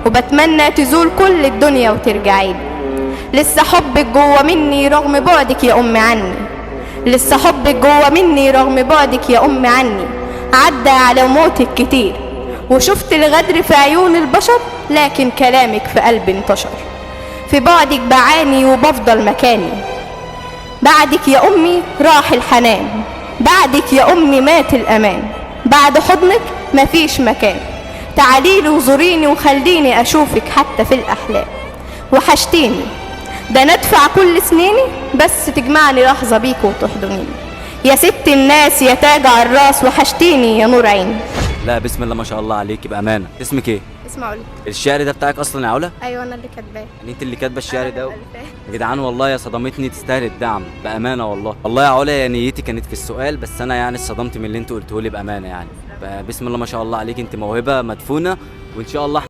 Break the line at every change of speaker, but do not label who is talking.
وبتمنى تزول كل الدنيا وترجعيلي. لسه حبك جوه مني رغم بعدك يا أمي عني، لسه حبك جوه مني رغم بعدك يا أمي عني. عدى على موتك كتير وشفت الغدر في عيون البشر، لكن كلامك في قلبي انتشر. في بعدك بعاني وبفضل مكاني، بعدك يا أمي راح الحنان، بعدك يا أمي مات الأمان، بعد حضنك مفيش مكان. تعاليلي وزوريني وخليني أشوفك حتى في الأحلام. وحشتيني ده ندفع كل سنيني، بس تجمعني لحظة بيك وتحضنيني. يا ست الناس يا تاج على الراس، وحشتيني يا نور عيني.
لا بسم الله ما شاء الله عليكي بامانه. اسمك ايه؟
اسمعوا لي.
الشعر ده بتاعك اصلا يا علا؟
ايوه انا اللي كاتباه.
يعني انت اللي كاتبه الشعر ده؟ يا جدعان والله يا صدمتني، تستاهل الدعم بامانه والله. والله يا علا يا نيتي كانت في السؤال، بس انا يعني اتصدمت من اللي انت قلته لي بامانه يعني. بسم الله ما شاء الله عليك، انت موهبه مدفونه وان شاء الله